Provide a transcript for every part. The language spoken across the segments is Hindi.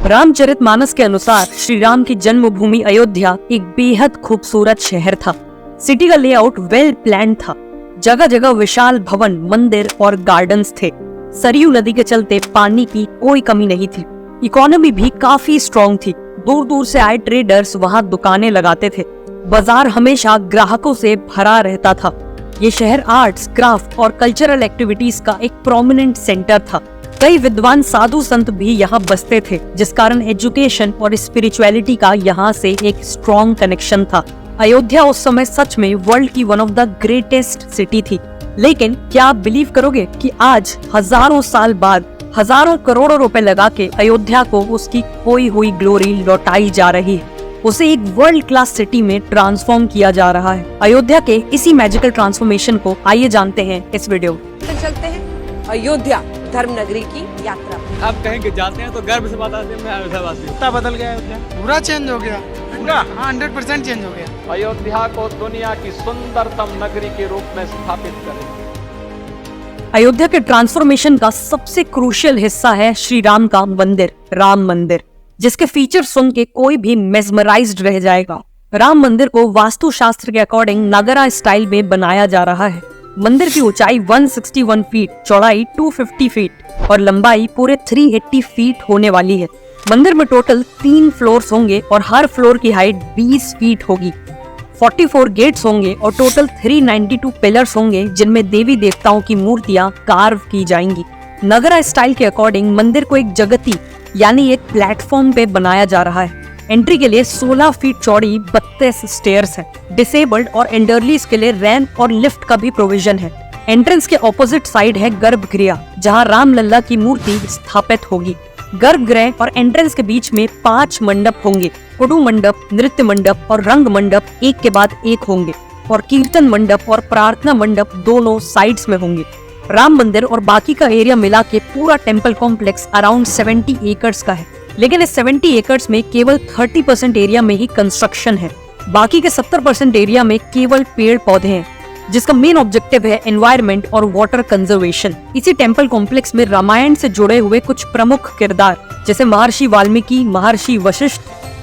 रामचरितमानस के अनुसार श्री राम की जन्मभूमि अयोध्या एक बेहद खूबसूरत शहर था। सिटी का लेआउट वेल प्लान था। जगह जगह विशाल भवन, मंदिर और गार्डन्स थे। सरयू नदी के चलते पानी की कोई कमी नहीं थी। इकोनॉमी भी काफी स्ट्रॉन्ग थी। दूर दूर से आए ट्रेडर्स वहाँ दुकानें लगाते थे। बाजार हमेशा ग्राहकों से भरा रहता था। ये शहर आर्ट्स, क्राफ्ट और कल्चरल एक्टिविटीज का एक प्रोमिनेंट सेंटर था। कई विद्वान साधु संत भी यहाँ बसते थे, जिस कारण एजुकेशन और स्पिरिचुअलिटी का यहाँ से एक स्ट्रॉन्ग कनेक्शन था। अयोध्या उस समय सच में वर्ल्ड की one of the greatest city थी। लेकिन क्या आप बिलीव करोगे कि आज हजारों साल बाद हजारों करोड़ों रुपए लगा के अयोध्या को उसकी खोई हुई ग्लोरी लौटाई जा रही है। उसे एक वर्ल्ड क्लास सिटी में ट्रांसफॉर्म किया जा रहा है। अयोध्या के इसी मैजिकल ट्रांसफॉर्मेशन को आइए जानते हैं इस वीडियो में। चलते हैं अयोध्या धर्म नगरी की यात्रा। आप कहेंगे जाते हैं तो गर्व से बताते हैं मैं अयोध्यावासी हूँ। बदल गया अयोध्या, पूरा चेंज हो गया, पूरा 100% चेंज हो गया। अयोध्या को दुनिया की सुंदरतम नगरी के रूप में स्थापित करें। अयोध्या के ट्रांसफॉर्मेशन का सबसे क्रूशियल हिस्सा है श्री राम का मंदिर, राम मंदिर, जिसके फीचर सुन के कोई भी मेस्मराइज्ड रह जाएगा। राम मंदिर को वास्तुशास्त्र के अकॉर्डिंग नगरा स्टाइल में बनाया जा रहा है। मंदिर की ऊंचाई 161 फीट, चौड़ाई 250 फीट और लंबाई पूरे 380 फीट होने वाली है। मंदिर में टोटल 3 फ्लोर्स होंगे और हर फ्लोर की हाइट 20 फीट होगी। 44 गेट्स होंगे और टोटल 392 पिलर्स होंगे, जिनमें देवी देवताओं की मूर्तियां कार्व की जाएंगी। नगरा स्टाइल के अकॉर्डिंग मंदिर को एक जगती यानी एक प्लेटफॉर्म पे बनाया जा रहा है। एंट्री के लिए 16 फीट चौड़ी 32 स्टेयर्स है। डिसेबल्ड और एल्डरलीज के लिए रैंप और लिफ्ट का भी प्रोविजन है। एंट्रेंस के ऑपोजिट साइड है गर्भगृह, जहां राम लल्ला की मूर्ति स्थापित होगी। गर्भगृह और एंट्रेंस के बीच में 5 मंडप होंगे। कुडू मंडप, नृत्य मंडप और रंग मंडप एक के बाद एक होंगे और कीर्तन मंडप और प्रार्थना मंडप दोनों साइड्स में होंगे। राम मंदिर और बाकी का एरिया मिला के पूरा टेम्पल कॉम्प्लेक्स अराउंड 70 एकर्स का है। लेकिन इस 70 एकर्स में केवल 30% एरिया में ही कंस्ट्रक्शन है। बाकी के 70% एरिया में केवल पेड़ पौधे हैं, जिसका मेन ऑब्जेक्टिव है एनवायरनमेंट और वाटर कंजर्वेशन। इसी टेम्पल कॉम्प्लेक्स में रामायण से जुड़े हुए कुछ प्रमुख किरदार जैसे महर्षि वाल्मीकि, महर्षि वशिष्ठ,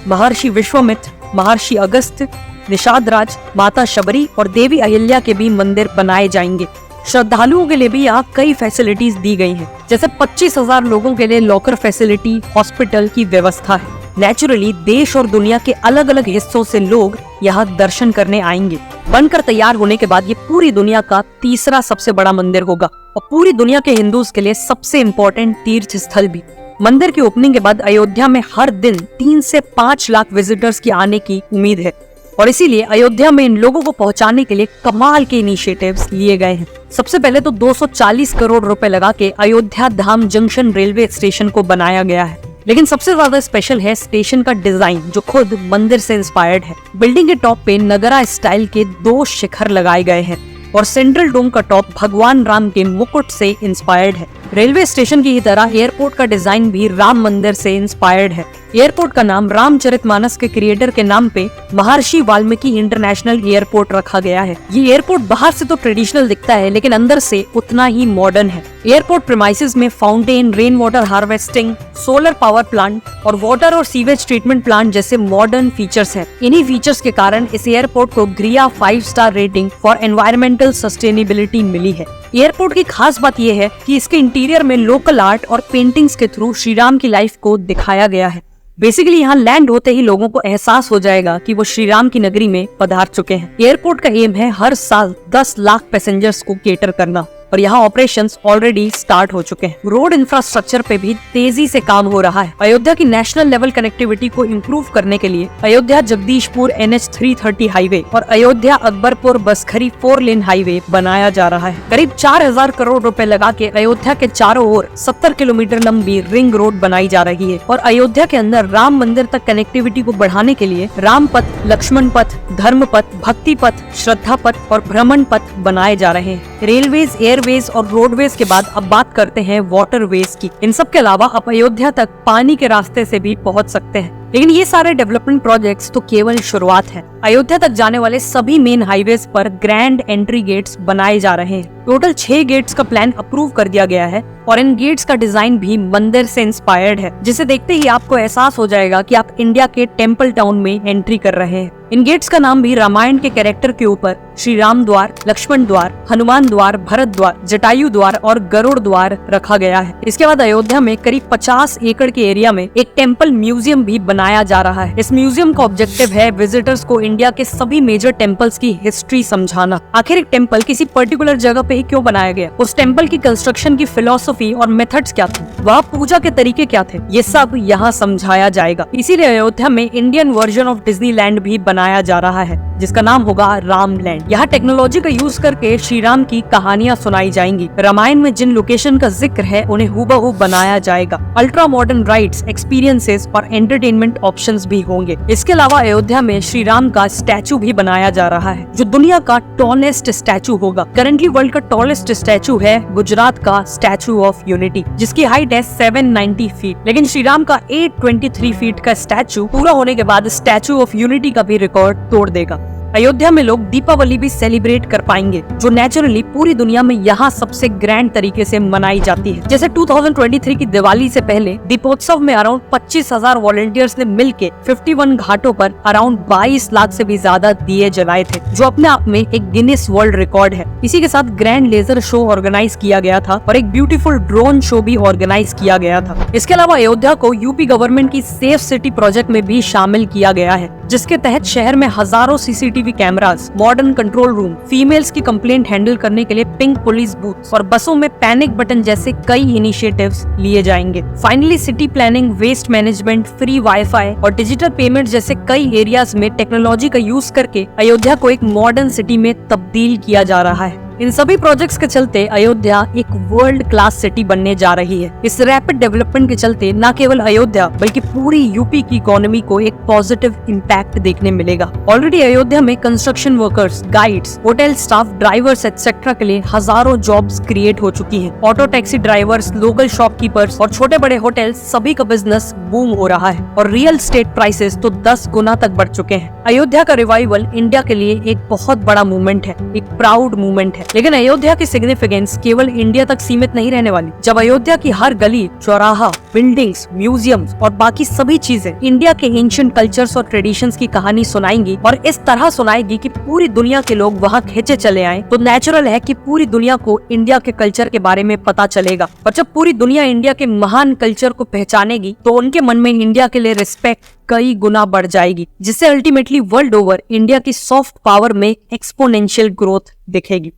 महर्षि विश्वामित्र, महर्षि अगस्त्य, निषाद राज, माता शबरी और देवी अहिल्या के भी मंदिर बनाए जाएंगे। श्रद्धालुओं के लिए भी यहाँ कई फैसिलिटीज दी गई हैं, जैसे 25,000 लोगों के लिए लॉकर फैसिलिटी, हॉस्पिटल की व्यवस्था है। नेचुरली देश और दुनिया के अलग अलग हिस्सों से लोग यहाँ दर्शन करने आएंगे। बनकर तैयार होने के बाद ये पूरी दुनिया का तीसरा सबसे बड़ा मंदिर होगा और पूरी दुनिया के हिंदूज के लिए सबसे इम्पोर्टेंट तीर्थ स्थल भी। मंदिर की ओपनिंग के बाद अयोध्या में हर दिन 3 से 5 लाख विजिटर्स की आने की उम्मीद है और इसीलिए अयोध्या में इन लोगों को पहुंचाने के लिए कमाल के इनिशिएटिव्स लिए गए हैं। सबसे पहले तो 240 करोड़ रुपए लगा के अयोध्या धाम जंक्शन रेलवे स्टेशन को बनाया गया है। लेकिन सबसे ज्यादा स्पेशल है स्टेशन का डिजाइन, जो खुद मंदिर से इंस्पायर्ड है। बिल्डिंग के टॉप पे नगरा स्टाइल के 2 शिखर लगाए गए हैं और सेंट्रल डोम का टॉप भगवान राम के मुकुट से इंस्पायर्ड है। रेलवे स्टेशन की ही तरह एयरपोर्ट का डिजाइन भी राम मंदिर से इंस्पायर्ड है। एयरपोर्ट का नाम रामचरितमानस के क्रिएटर के नाम पे महर्षि वाल्मीकि इंटरनेशनल एयरपोर्ट रखा गया है। ये एयरपोर्ट बाहर से तो ट्रेडिशनल दिखता है, लेकिन अंदर से उतना ही मॉडर्न है। एयरपोर्ट प्रीमाइसेस में fountain, rain water harvesting, solar power plant और वाटर और सीवेज ट्रीटमेंट प्लांट जैसे मॉडर्न फीचर्स हैं। इन्हीं फीचर्स के कारण इस एयरपोर्ट को ग्रिया 5 star rating for environmental sustainability मिली है। एयरपोर्ट की खास बात यह है कि इसके इंटीरियर में लोकल आर्ट और पेंटिंग्स के थ्रू श्री राम की लाइफ को दिखाया गया है। बेसिकली यहाँ लैंड होते ही लोगों को एहसास हो जाएगा कि वो श्री राम की नगरी में पधार चुके हैं। एयरपोर्ट का एम है हर साल 10 लाख पैसेंजर्स को केटर करना और यहाँ ऑपरेशंस ऑलरेडी स्टार्ट हो चुके हैं। रोड इंफ्रास्ट्रक्चर पे भी तेजी से काम हो रहा है। अयोध्या की नेशनल लेवल कनेक्टिविटी को इम्प्रूव करने के लिए अयोध्या जगदीशपुर NH 330 हाईवे और अयोध्या अकबरपुर बसखरी 4 लेन हाईवे बनाया जा रहा है। करीब 4000 करोड़ रुपए लगा के अयोध्या के चारों ओर 70 किलोमीटर लंबी रिंग रोड बनाई जा रही है और अयोध्या के अंदर राम मंदिर तक कनेक्टिविटी को बढ़ाने के लिए राम पथ, लक्ष्मण पथ, धर्म पथ, भक्ति पथ, श्रद्धा पथ और भ्रमण पथ बनाए जा रहे हैं। रेलवेज, एयरवेज और रोडवेज के बाद अब बात करते हैं वाटरवेज की। इन सब के अलावा आप अयोध्या तक पानी के रास्ते से भी पहुंच सकते हैं। लेकिन ये सारे डेवलपमेंट प्रोजेक्ट्स तो केवल शुरुआत है। अयोध्या तक जाने वाले सभी मेन हाईवेज पर ग्रैंड एंट्री गेट्स बनाए जा रहे हैं। टोटल 6 गेट्स का प्लान अप्रूव कर दिया गया है और इन गेट्स का डिजाइन भी मंदिर से इंस्पायर्ड है, जिसे देखते ही आपको एहसास हो जाएगा कि आप इंडिया के टेम्पल टाउन में एंट्री कर रहे हैं। इन गेट्स का नाम भी रामायण के कैरेक्टर के ऊपर श्री राम द्वार, लक्ष्मण द्वार, हनुमान द्वार, भरत द्वार, जटायु द्वार और गरुड़ द्वार रखा गया है। इसके बाद अयोध्या में करीब 50 एकड़ के एरिया में एक टेम्पल म्यूजियम भी बनाया जा रहा है। इस म्यूजियम का ऑब्जेक्टिव है विजिटर्स को इंडिया के सभी मेजर टेम्पल्स की हिस्ट्री समझाना। आखिर एक टेम्पल किसी पर्टिकुलर जगह पे ही क्यों बनाया गया, उस टेम्पल की कंस्ट्रक्शन की फिलॉसफी और मेथड्स क्या थे, वह पूजा के तरीके क्या थे, ये सब यहाँ समझाया जाएगा। इसीलिए अयोध्या में इंडियन वर्जन ऑफ डिज्नीलैंड भी बनाया जा रहा है, जिसका नाम होगा रामलैंड। यहाँ टेक्नोलॉजी का यूज करके श्री राम की कहानियाँ सुनाई जाएंगी। रामायण में जिन लोकेशन का जिक्र है उन्हें हूबहू बनाया जाएगा। अल्ट्रा मॉडर्न राइड्स, एक्सपीरियंसेस और एंटरटेनमेंट ऑप्शंस भी होंगे। इसके अलावा अयोध्या में श्री राम का स्टैचू भी बनाया जा रहा है, जो दुनिया का टॉलेस्ट स्टैचू होगा। करंटली वर्ल्ड का टॉलेस्ट स्टैचू है गुजरात का स्टैचू ऑफ यूनिटी, जिसकी हाइट है 790 फीट। लेकिन श्री राम का 823 फीट का स्टैचू पूरा होने के बाद स्टैचू ऑफ यूनिटी का भी रिकॉर्ड तोड़ देगा। अयोध्या में लोग दीपावली भी सेलिब्रेट कर पाएंगे, जो नेचुरली पूरी दुनिया में यहाँ सबसे ग्रैंड तरीके से मनाई जाती है। जैसे 2023 की दिवाली से पहले दीपोत्सव में अराउंड 25,000 वॉलंटियर्स ने मिलके 51 घाटों पर अराउंड 22 लाख से भी ज्यादा दिए जलाए थे, जो अपने आप में एक गिनीज वर्ल्ड रिकॉर्ड है। इसी के साथ ग्रैंड लेजर शो ऑर्गेनाइज किया गया था और एक ब्यूटीफुल ड्रोन शो भी ऑर्गेनाइज किया गया था। इसके अलावा अयोध्या को यूपी गवर्नमेंट की सेफ सिटी प्रोजेक्ट में भी शामिल किया गया है, जिसके तहत शहर में हजारों CCTV cameras, modern control room, females की कंप्लेंट हैंडल करने के लिए पिंक पुलिस बूथ और बसों में पैनिक बटन जैसे कई इनिशिएटिव्स लिए जाएंगे। Finally city planning, waste management, free wifi और डिजिटल पेमेंट जैसे कई एरियाज में टेक्नोलॉजी का यूज करके अयोध्या को एक मॉडर्न सिटी में तब्दील किया जा रहा है। इन सभी प्रोजेक्ट्स के चलते अयोध्या एक वर्ल्ड क्लास सिटी बनने जा रही है। इस रैपिड डेवलपमेंट के चलते न केवल अयोध्या बल्कि पूरी यूपी की इकोनॉमी को एक पॉजिटिव इम्पैक्ट देखने मिलेगा। ऑलरेडी अयोध्या में construction workers, guides, hotel staff, drivers etcetera के लिए हजारों जॉब्स क्रिएट हो चुकी हैं। Auto taxi drivers, local shopkeepers और छोटे बड़े होटल्स, सभी का बिजनेस बूम हो रहा है और रियल एस्टेट प्राइसेस तो 10 गुना तक बढ़ चुके हैं। अयोध्या का रिवाइवल इंडिया के लिए एक बहुत बड़ा मूवमेंट है, एक प्राउड मूवमेंट है। लेकिन अयोध्या की सिग्निफिकेंस केवल इंडिया तक सीमित नहीं रहने वाली। जब अयोध्या की हर गली, चौराहा, बिल्डिंग्स, म्यूजियम्स और बाकी सभी चीजें इंडिया के एंशिएंट कल्चर्स और ट्रेडिशंस की कहानी सुनाएंगी और इस तरह सुनाएगी कि पूरी दुनिया के लोग वहाँ खींचे चले आए, तो नेचुरल है कि पूरी दुनिया को इंडिया के कल्चर के बारे में पता चलेगा। और जब पूरी दुनिया इंडिया के महान कल्चर को पहचानेगी तो उनके मन में इंडिया के लिए रिस्पेक्ट कई गुना बढ़ जाएगी, जिससे अल्टीमेटली वर्ल्ड ओवर इंडिया की सॉफ्ट पावर में एक्सपोनेंशियल ग्रोथ दिखेगी।